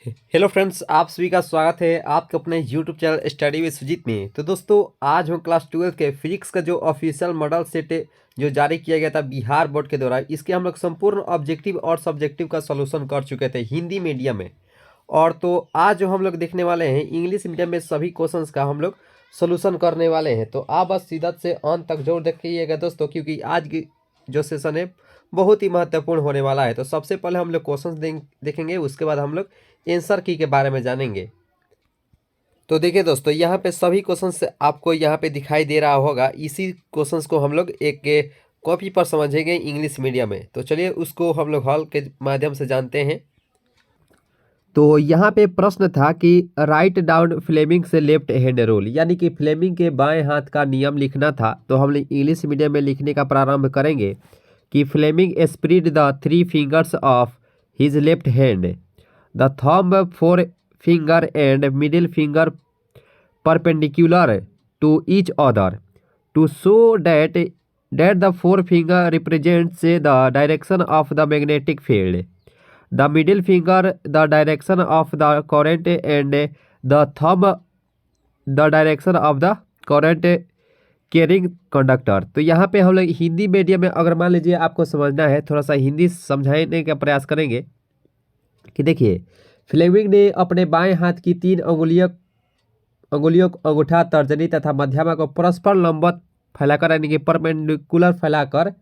Hello friends, आप सभी का स्वागत है आपके अपने YouTube channel study with Sujeet में। तो दोस्तों, आज हम क्लास 12 के फिजिक्स का जो ऑफिशियल मॉडल सेट जो जारी किया गया था बिहार बोर्ड के द्वारा, इसके हम लोग संपूर्ण ऑब्जेक्टिव और सब्जेक्टिव का सॉल्यूशन कर चुके थे हिंदी मीडियम में। और तो आज जो हम लोग देखने वाले हैं इंग्लिश मीडियम में सभी क्वेश्चंस का हम लोग सोल्यूशन करने वाले हैं। तो आप बस सीधा से अंत तक जरूर देखिएगा दोस्तों, क्योंकि आज की जो सेशन है बहुत ही महत्वपूर्ण होने वाला है। तो सबसे पहले हम लोग क्वेश्चंस देखेंगे, उसके बाद हम लोग आंसर की के बारे में जानेंगे। तो देखिए दोस्तों, यहाँ पे सभी क्वेश्चंस आपको यहाँ पे दिखाई दे रहा होगा। इसी क्वेश्चंस को हम लोग एक कॉपी पर समझेंगे इंग्लिश मीडियम में। तो चलिए उसको हम लोग हॉल के माध्यम से जानते हैं। तो यहाँ पे प्रश्न था कि राइट डाउन फ्लेमिंग से लेफ्ट हैंड रूल, यानी कि फ्लेमिंग के बाएं हाथ का नियम लिखना था। तो हम इंग्लिश मीडियम में लिखने का प्रारंभ करेंगे कि Fleming spread the 3 fingers of his left hand, the thumb, forefinger and middle finger perpendicular to each other to show that the forefinger represents the direction of the magnetic field, the middle finger the direction of the current, and the thumb the direction of the current carrying conductor. तो यहाँ पे हम लोग Hindi medium में अगर मान लीजिए आपको समझना है, थोड़ा सा हिंदी समझाने का प्रयास करेंगे कि देखिए, फ्लेमिंग ने अपने बाएं हाथ की 3 अंगुलियों अंगूठा, तर्जनी तथा मध्यमा को परस्पर लंबवत फैलाकर, यानी कि परपेंडिकुलर फैलाकर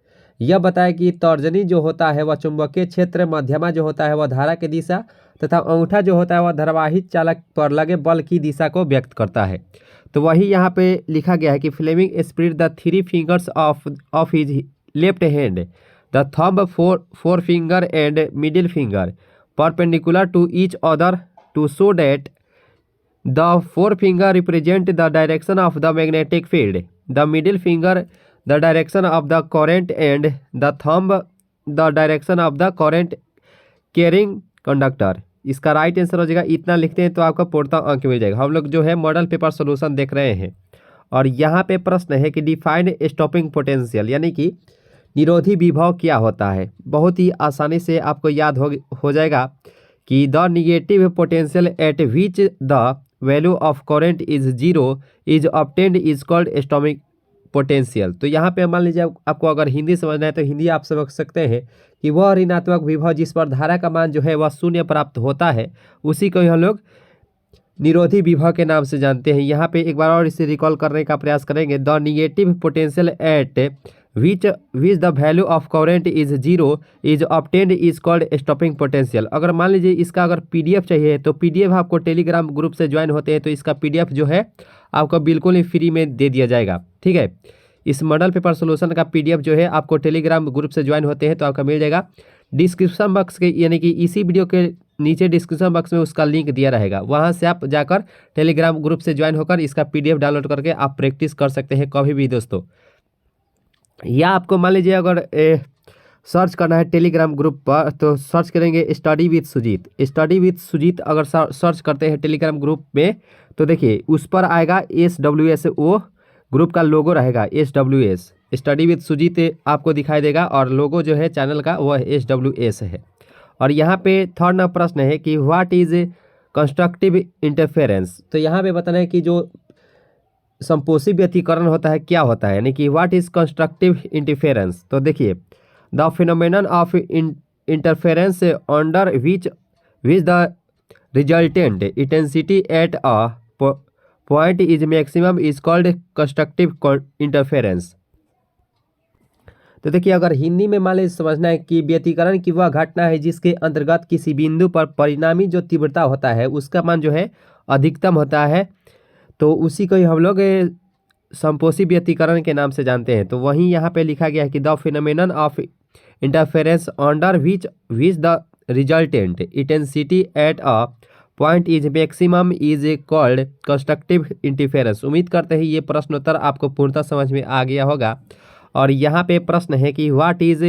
यह बताया कि तर्जनी जो होता है वह चुंबकीय क्षेत्र, मध्यमा जो होता है वह धारा की दिशा तथा अंगूठा जो होता है वह धारावाही चालक पर लगे बल की दिशा को व्यक्त करता है। तो वही यहाँ पे लिखा गया है कि Fleming spread the 3 fingers of his left hand, the thumb, forefinger and middle finger perpendicular to each other to show that the forefinger represent the direction of the magnetic field, the middle finger the direction of the current, and the thumb the direction of the current carrying conductor। इसका right answer हो जाएगा, इतना लिखते हैं तो आपका पूर्णतः अंक मिल जाएगा। हम लोग जो है मॉडल पेपर सोल्यूशन देख रहे हैं और यहाँ पे प्रश्न है कि डिफाइंड स्टॉपिंग पोटेंशियल, यानी कि निरोधी विभव क्या होता है। बहुत ही आसानी से आपको याद हो जाएगा कि the negative potential at which the value of current is 0 is obtained is called stopping potential. तो यहाँ पे मान लीजिए आपको अगर हिंदी समझना है तो हिंदी आप समझ सकते हैं कि वह ऋणात्मक विभव जिस पर धारा का मान जो है वह शून्य प्राप्त होता है, उसी को हम लोग निरोधी विभव के नाम से जानते हैं। यहाँ पे एक बार और इसे रिकॉल करने का प्रयास करेंगे। The negative potential at which the value of current is 0 is obtained is called stopping potential. अगर मान लीजिए इसका अगर पीडीएफ चाहिए तो पीडीएफ आपको टेलीग्राम ग्रुप से ज्वाइन होते हैं तो इसका पीडीएफ जो है आपको बिल्कुल ही फ्री में दे दिया जाएगा। ठीक है, इस मॉडल पेपर सोल्यूशन का पीडीएफ जो है आपको टेलीग्राम ग्रुप से ज्वाइन होते हैं तो आपका मिल जाएगा डिस्क्रिप्शन बॉक्स के, यानी कि इसी वीडियो के नीचे डिस्क्रिप्शन बॉक्स में उसका लिंक दिया रहेगा। वहां से आप जाकर टेलीग्राम ग्रुप से ज्वाइन होकर इसका पीडीएफ डाउनलोड करके आप प्रैक्टिस कर सकते हैं कभी भी दोस्तों। या आपको मान लीजिए अगर सर्च करना है टेलीग्राम ग्रुप पर तो सर्च करेंगे study with Sujeet. Study with Sujeet अगर सर्च करते हैं टेलीग्राम ग्रुप में तो देखिए उस पर आएगा SWS, वो ग्रुप का लोगो रहेगा SWS, स्टडी विद सुजीत आपको दिखाई देगा और लोगो जो है चैनल का वह SWS है। और यहाँ पे थर्ड प्रश्न है कि व्हाट इज कंस्ट्रक्टिव इंटरफेरेंस। तो यहाँ पे बताना है कि जो संपोषी व्यतिकरण होता है क्या होता है, यानी कि व्हाट इज कंस्ट्रक्टिव इंटरफेरेंस। तो देखिए, the phenomenon of interference under which the resultant intensity at a point is maximum is called constructive interference. तो देखिए, अगर हिंदी में मान लीजिए समझना है कि व्यतिकरण की वह घटना है जिसके अंतर्गत किसी बिंदु पर परिणामी जो तीव्रता होता है उसका मान जो है अधिकतम होता है, तो उसी को ही हम लोग संपोषी व्यतिकरण के नाम से जानते हैं। तो वहीं यहाँ पे लिखा गया है कि the phenomenon of interference under which the resultant intensity at a point is maximum is called constructive interference. उम्मीद करते हैं ये प्रश्नोत्तर आपको पूर्णतः समझ में आ गया होगा। और यहाँ पे प्रश्न है कि व्हाट इज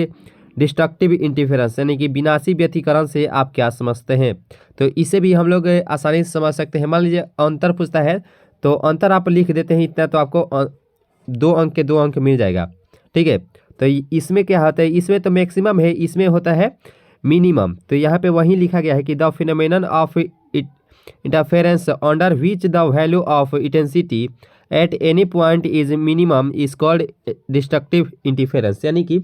डिस्ट्रक्टिव इंटरफेरेंस, यानी कि विनाशी व्यतिकरण से आप क्या समझते हैं। तो इसे भी हम लोग आसानी से समझ सकते हैं। मान लीजिए अंतर पूछता है तो अंतर आप लिख देते हैं इतना तो आपको 2 अंक के 2 अंक मिल जाएगा। ठीक है, तो इसमें क्या होता है, इसमें तो मैक्सिमम है, इसमें होता है मिनिमम। तो यहाँ पे वही लिखा गया है कि the phenomenon of interference under which the value of intensity at any point is minimum is called destructive interference। यानी कि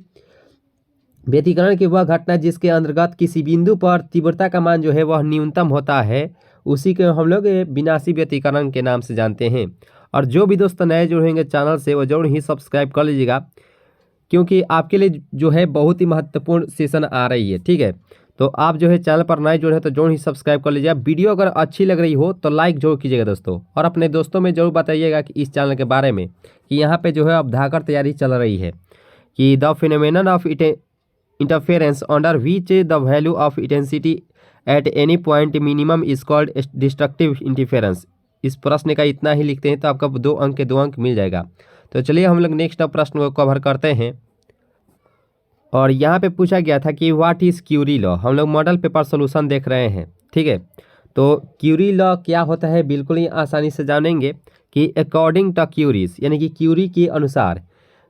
व्यतिकरण की वह घटना जिसके अंतर्गत किसी बिंदु पर तीव्रता का मान जो है वह न्यूनतम होता है, उसी को हम लोग विनाशी व्यतिकरण के नाम से जानते हैं। और जो भी दोस्त नए जुड़ेंगे चैनल से वो जरूर ही सब्सक्राइब कर लीजिएगा, क्योंकि आपके लिए जो है बहुत ही महत्वपूर्ण सेशन आ रही है। ठीक है, तो आप जो है चैनल पर नए जुड़े हैं तो जरूर ही सब्सक्राइब कर लीजिएगा। वीडियो अगर अच्छी लग रही हो तो लाइक जरूर कीजिएगा दोस्तों, और अपने दोस्तों में जरूर बताइएगा कि इस चैनल के बारे में कि यहाँ पे जो है अब धाकर तैयारी चल रही है कि the phenomenon of interference under which the value of intensity at any point minimum is called destructive interference। इस प्रश्न का इतना ही लिखते हैं तो आपका 2 अंक के 2 अंक मिल जाएगा। तो चलिए हम लोग नेक्स्ट प्रश्न को कवर करते हैं। और यहाँ पे पूछा गया था कि व्हाट इज क्यूरी लॉ। हम लोग मॉडल पेपर सोल्यूशन देख रहे हैं। ठीक है, तो क्यूरी लॉ क्या होता है बिल्कुल ही आसानी से जानेंगे कि अकॉर्डिंग टू क्यूरीज, यानी कि क्यूरी के अनुसार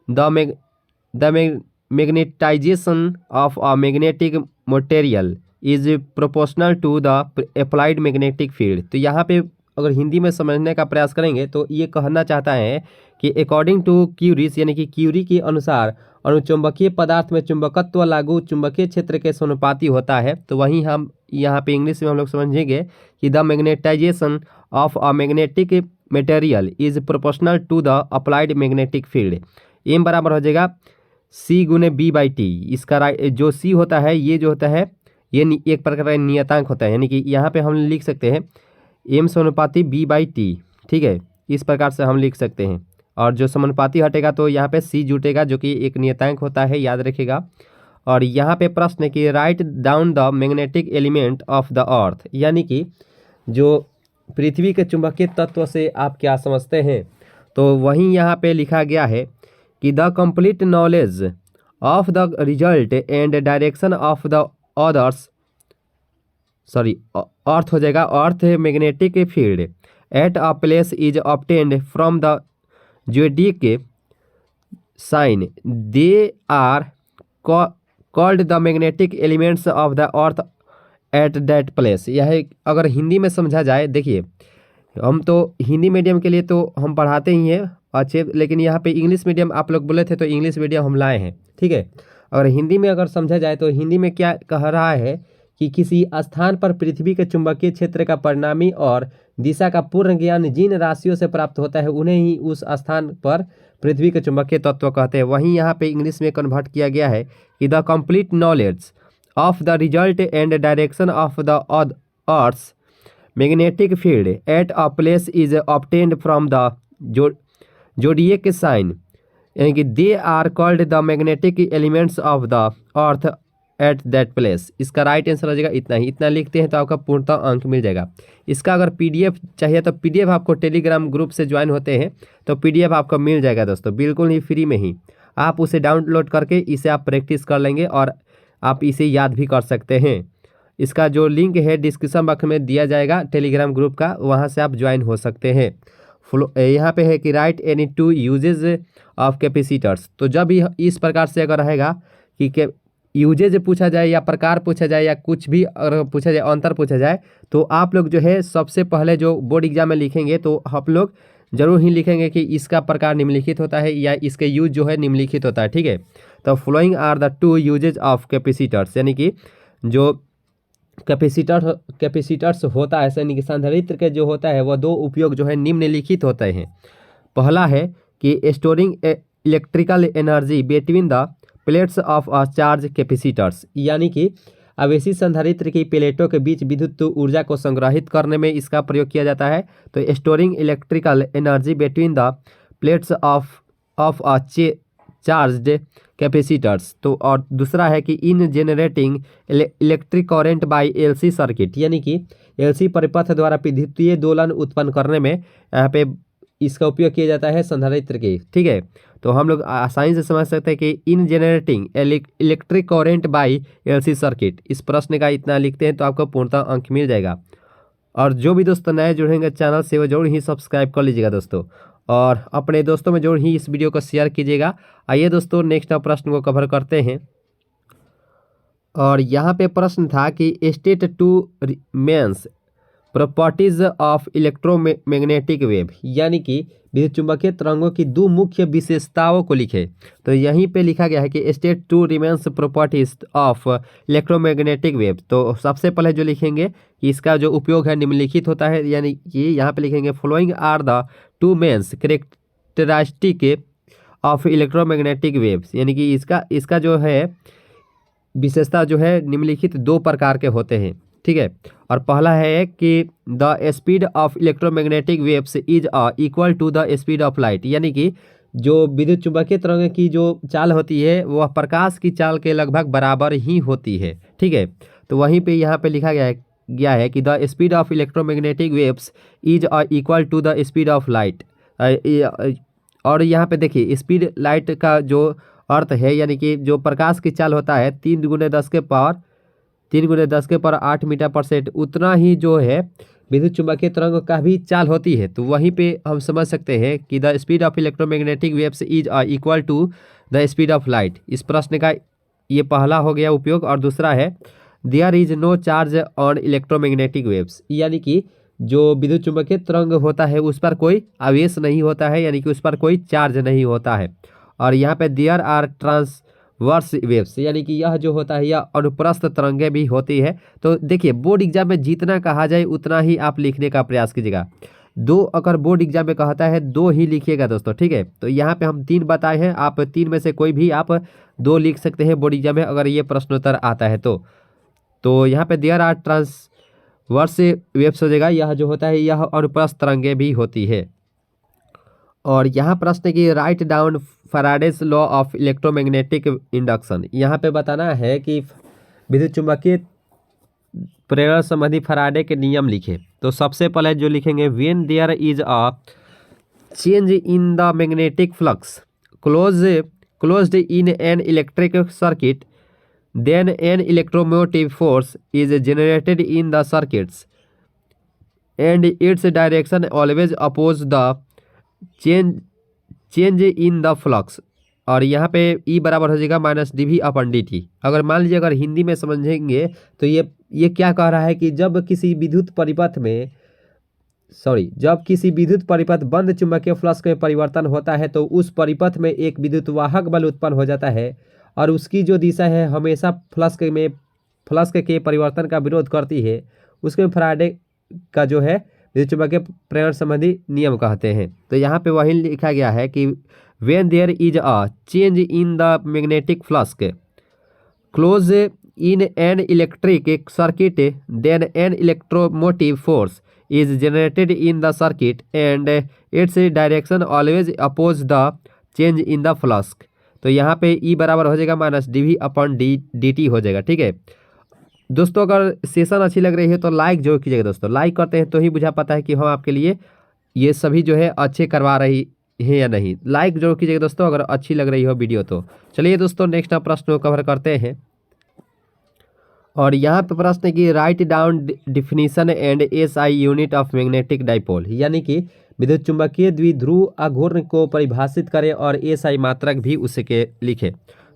the magnetization of a magnetic material is proportional to the applied magnetic field। तो यहाँ पे अगर हिंदी में समझने का प्रयास करेंगे तो ये कहना चाहता है कि अकॉर्डिंग टू क्यूरीज, यानी कि क्यूरी के अनुसार अनुचुंबकीय पदार्थ में चुंबकत्व लागू चुंबकीय क्षेत्र के समानुपाती होता है। तो वहीं हम यहाँ पे इंग्लिश में हम लोग समझेंगे कि the magnetisation of a magnetic material is proportional to the applied magnetic field. M बराबर हो जाएगा सी गुने बी बाई टी। इसका जो सी होता है ये जो होता है ये एक प्रकार का नियतांक होता है, यानी कि यहाँ पे हम लिख सकते हैं एम समानुपाती बी बाई टी। ठीक है, इस प्रकार से हम लिख सकते हैं, और जो समानुपाती हटेगा तो यहाँ पे सी जुटेगा जो कि एक नियतांक होता है, याद रखिएगा। और यहाँ पे प्रश्न है कि write down the magnetic element of the अर्थ, यानी कि जो पृथ्वी के चुंबकीय तत्व से आप क्या समझते हैं। तो वहीं यहाँ पे लिखा गया है कि the complete knowledge of the result and direction of the others earth हो जाएगा earth magnetic field at a place is obtained from the zodiac sign. They are called the magnetic elements of the earth at that place. यह अगर हिंदी में समझा जाए, देखिए हम तो हिंदी मीडियम के लिए तो हम पढ़ाते ही हैं अच्छे, लेकिन यहाँ पे इंग्लिश मीडियम आप लोग बोले थे तो इंग्लिश मीडियम हम लाए हैं। ठीक है, अगर हिंदी में अगर समझा जाए तो हिंदी में क्या कह रहा है कि किसी स्थान पर पृथ्वी के चुंबकीय क्षेत्र का परिणामी और दिशा का पूर्ण ज्ञान जिन राशियों से प्राप्त होता है उन्हें ही उस स्थान पर पृथ्वी के चुंबकीय तत्व कहते हैं। वहीं यहाँ पे इंग्लिश में कन्वर्ट किया गया है कि the complete knowledge of the result and direction of the earth's magnetic field at a place is obtained from the zodiac sign, यानी कि they are called the magnetic elements of the earth at that place. इसका right answer हो जाएगा इतना ही। इतना लिखते हैं तो आपका पूर्णतः अंक मिल जाएगा। इसका अगर पीडीएफ चाहिए तो पीडीएफ आपको टेलीग्राम ग्रुप से ज्वाइन होते हैं तो पीडीएफ आपको मिल जाएगा दोस्तों, बिल्कुल ही फ्री में ही। आप उसे डाउनलोड करके इसे आप प्रैक्टिस कर लेंगे और आप इसे याद भी कर सकते हैं। इसका जो लिंक है डिस्क्रिप्शन बॉक्स में दिया जाएगा टेलीग्राम ग्रुप का, वहाँ से आप ज्वाइन हो सकते हैं। यहाँ पे है कि write any two uses of capacitors. तो जब भी इस प्रकार से अगर रहेगा कि यूजेज पूछा जाए या प्रकार पूछा जाए या कुछ भी अगर पूछा जाए अंतर पूछा जाए तो आप लोग जो है सबसे पहले जो बोर्ड एग्जाम में लिखेंगे तो आप लोग जरूर ही लिखेंगे कि इसका प्रकार निम्नलिखित होता है या इसके यूज जो है निम्नलिखित होता है। ठीक है, तो following are the two uses of capacitors, यानी कि जो कैपेसिटर्स होता है यानी कि संधारित्र के जो होता है वह दो उपयोग जो है निम्नलिखित होते हैं। पहला है कि storing electrical energy between the plates of a charge capacitors, यानी कि आवेशित संधारित्र की प्लेटों के बीच विद्युत ऊर्जा को संग्रहित करने में इसका प्रयोग किया जाता है। तो storing electrical energy between the plates of a charged capacitors. तो और दूसरा है कि in generating electric current by LC circuit, यानी कि एलसी परिपथ द्वारा विद्युतीय दोलन उत्पन्न करने में यहाँ पे इसका उपयोग किया जाता है संधारित्र के। ठीक है, तो हम लोग आसानी से समझ सकते हैं कि in generating electric current by LC circuit. इस प्रश्न का इतना लिखते हैं तो आपको पूर्णतः अंक मिल जाएगा। और जो भी दोस्तों नए जुड़ेंगे चैनल से वो जरूर ही सब्सक्राइब कर लीजिएगा दोस्तों, और अपने दोस्तों में जरूर ही इस वीडियो को शेयर कीजिएगा। आइए दोस्तों नेक्स्ट प्रश्न को कवर करते हैं। और यहाँ पे प्रश्न था कि state two mains properties of electromagnetic wave, यानी कि विद्युत चुंबकीय तरंगों की दो मुख्य विशेषताओं को लिखे। तो यहीं पे लिखा गया है कि state two remains properties of electromagnetic wave. तो सबसे पहले जो लिखेंगे कि इसका जो उपयोग है निम्नलिखित होता है, यानी कि यहाँ पे लिखेंगे following are the two mains characteristic of electromagnetic waves, यानी कि इसका जो है विशेषता जो है निम्नलिखित दो प्रकार के होते हैं। ठीक है, और पहला है कि the speed of electromagnetic waves is equal to the speed of light, यानी कि जो विद्युत चुंबकीय तरंग की जो चाल होती है वह प्रकाश की चाल के लगभग बराबर ही होती है। ठीक है, तो वहीं पे यहाँ पे लिखा गया है कि the speed of electromagnetic waves is equal to the speed of light. और यहाँ पे देखिए स्पीड लाइट का जो अर्थ है, यानी कि जो प्रकाश की चाल होता है 3 × 10⁻8 मीटर पर सेकंड, उतना ही जो है विद्युत चुंबकीय तरंग का भी चाल होती है। तो वहीं पे हम समझ सकते हैं कि the speed of electromagnetic waves is equal to the speed of light. इस प्रश्न का ये पहला हो गया उपयोग। और दूसरा है there is no charge on electromagnetic waves, यानी कि जो विद्युत चुंबकीय तरंग होता है उस पर कोई आवेश नहीं होता है, यानी कि उस पर कोई चार्ज नहीं होता है। और यहाँ पे देयर आर ट्रांसवर्स वेव्स, यानी कि यह जो होता है यह अनुप्रस्थ तरंगें भी होती है। तो देखिए बोर्ड एग्जाम में जितना कहा जाए उतना ही आप लिखने का प्रयास कीजिएगा। दो अगर बोर्ड एग्जाम में कहता है दो ही लिखिएगा दोस्तों। ठीक है, तो यहाँ पे हम 3 बताए हैं, आप 3 में से कोई भी आप 2 लिख सकते हैं बोर्ड एग्जाम में अगर ये प्रश्नोत्तर आता है तो यहाँ पे देयर आर ट्रांसवर्स वेव्स हो जाएगा। यह जो होता है यह अनुप्रस्थ तरंगें भी होती है। और यहाँ प्रश्न की write down Faraday's law of electromagnetic induction, यहाँ पे बताना है कि विद्युत चुंबकीय प्रेरण संबंधी फैराडे के नियम लिखे। तो सबसे पहले जो लिखेंगे when there is a change in the magnetic flux closed in an electric circuit then an electromotive force is generated in the circuits and its direction always oppose the change in the flux. और यहाँ पे ई बराबर हो जाएगा -dV/dt। अगर मान लीजिए अगर हिंदी में समझेंगे तो ये क्या कह रहा है कि जब किसी विद्युत परिपथ बंद चुंबकीय फ्लक्स में परिवर्तन होता है तो उस परिपथ में एक विद्युत वाहक बल उत्पन्न हो जाता है और उसकी जो दिशा है हमेशा फ्लक्स के परिवर्तन का विरोध करती है। उसके फैराडे का जो है विद्युत चुंबकीय प्रेरण संबंधी नियम कहते हैं। तो यहाँ पे वही लिखा गया है कि when there is a change in the magnetic flux close in an electric circuit then an electromotive force is generated in the circuit and its direction always oppose the change in the flux. तो यहाँ पे ई बराबर हो जाएगा -dV/dt हो जाएगा। ठीक है दोस्तों, अगर सेशन अच्छी लग रही है तो लाइक जरूर कीजिएगा दोस्तों। लाइक करते हैं तो ही बुझा पाता है कि हम आपके लिए ये सभी जो है अच्छे करवा रही है या नहीं। लाइक जरूर कीजिएगा दोस्तों अगर अच्छी लग रही हो वीडियो तो। चलिए दोस्तों नेक्स्ट प्रश्न को कवर करते हैं। और यहाँ पे प्रश्न है कि write down definition and SI unit of magnetic dipole, यानी कि विद्युत चुंबकीय द्विध्रुव आघूर्ण को परिभाषित करें और SI मात्रक भी उसके लिखे।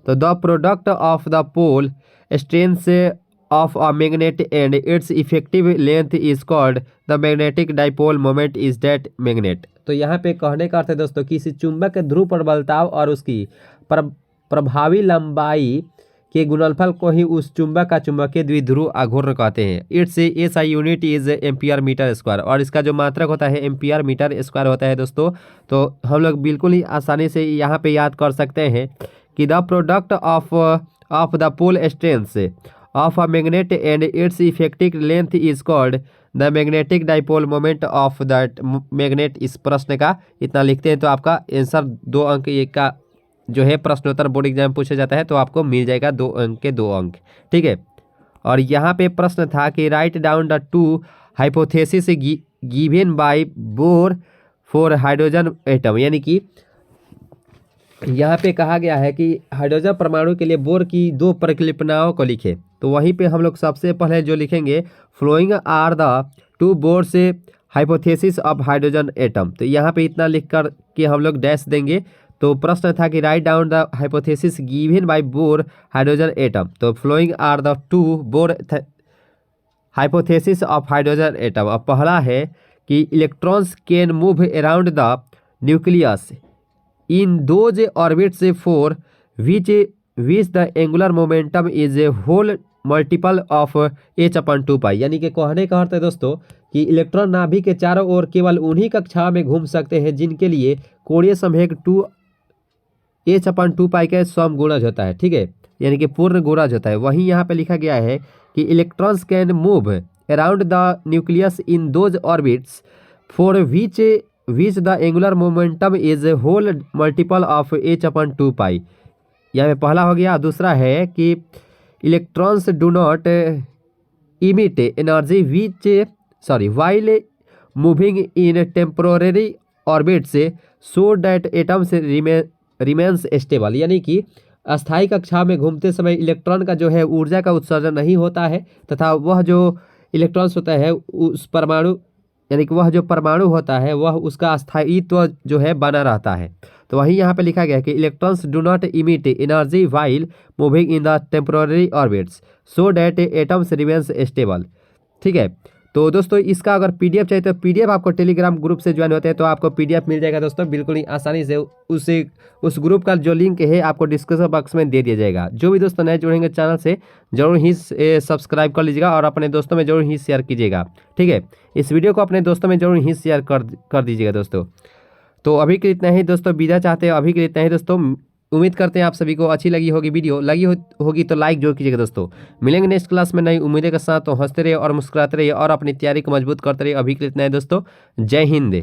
तो the product of the pole strength of a magnet and its effective length is called the magnetic dipole moment is that magnet। तो यहाँ पे कहने का अर्थ है दोस्तों किसी चुंबक के ध्रुव प्रबलताव और उसकी प्रभावी लंबाई के गुणनफल को ही उस चुंबक का चुंबकीय द्विध्रुव आघूर्ण कहते हैं। Its SI unit is ampere metre square और इसका जो मात्रक होता है एम्पियर मीटर स्क्वायर होता है दोस्तों। तो हम लोग बिल्कुल ही आसानी से यहाँ पे याद कर सकते हैं कि the product of the pole strength of a magnet and its effective length is called the magnetic dipole moment of that magnet। इस प्रश्न का इतना लिखते हैं तो आपका आंसर 2 अंक एक का जो है प्रश्नोत्तर बोर्ड एग्जाम में पूछा जाता है तो आपको मिल जाएगा 2 अंक के 2 अंक। ठीक है, और यहाँ पे प्रश्न था कि write down the 2 hypothesis given by bore for hydrogen atom, यानी कि यहाँ पे कहा गया है कि हाइड्रोजन परमाणु के लिए बोर की 2 परिकल्पनाओं को लिखे। तो वहीं पे हम लोग सबसे पहले जो लिखेंगे फ्लोइंग आर द 2 बोर से हाइपोथेसिस ऑफ हाइड्रोजन एटम। तो यहाँ पे इतना लिख कर के हम लोग डैश देंगे। तो प्रश्न था कि write down the hypothesis given by Bohr hydrogen atom. तो following are the 2 Bohr hypothesis of hydrogen atom. अब पहला है कि electrons can move around the nucleus in those orbits for which the angular momentum is a whole multiple of h/2 यानी कि कहने का अर्थ है दोस्तों कि इलेक्ट्रॉन नाभिक के चारों ओर केवल उन्हीं कक्षाओं में घूम सकते हैं जिनके लिए कोणीय संवेग 2h/2 का समगुणज होता है। ठीक है, यानी कि पूर्ण गुणज होता है। वहीं यहाँ पे लिखा गया है कि electrons can move around the nucleus in those orbits for which the angular momentum is whole multiple of h/2 यहाँ पे पहला हो गया। दूसरा है कि electrons do not emit energy while moving in temporary orbits so that atoms remains stable, यानी कि अस्थायी कक्षा में घूमते समय इलेक्ट्रॉन का जो है ऊर्जा का उत्सर्जन नहीं होता है तथा वह जो इलेक्ट्रॉन्स होता है उस परमाणु यानी कि वह जो परमाणु होता है वह उसका अस्थायित्व जो है बना रहता है। तो वहीं यहाँ पे लिखा गया है कि electrons do not emit energy while moving in the temporary orbits so that atoms remains stable. ठीक है, तो दोस्तों इसका अगर पीडीएफ चाहिए तो पीडीएफ आपको टेलीग्राम ग्रुप से ज्वाइन होते हैं तो आपको पीडीएफ मिल जाएगा दोस्तों, बिल्कुल ही आसानी से। उस ग्रुप का जो लिंक है आपको डिस्क्रिप्शन बॉक्स में दे दिया जाएगा। जो भी दोस्तों नए जुड़ेंगे चैनल से जरूर ही सब्सक्राइब कर लीजिएगा और अपने दोस्तों में जरूर ही शेयर कीजिएगा। ठीक है, इस वीडियो को अपने दोस्तों में जरूर ही शेयर कर दीजिएगा दोस्तों। तो अभी के लिए इतना ही दोस्तों, विदा चाहते हैं अभी के लिए इतना ही दोस्तों। उम्मीद करते हैं आप सभी को अच्छी लगी होगी वीडियो, होगी तो लाइक जरूर कीजिएगा दोस्तों। मिलेंगे नेक्स्ट क्लास में नई उम्मीदें के साथ, तो हंसते रहिए और मुस्कुराते रहिए और अपनी तैयारी को मजबूत करते रहिए। अभी के लिए इतना ही दोस्तों, जय हिंद।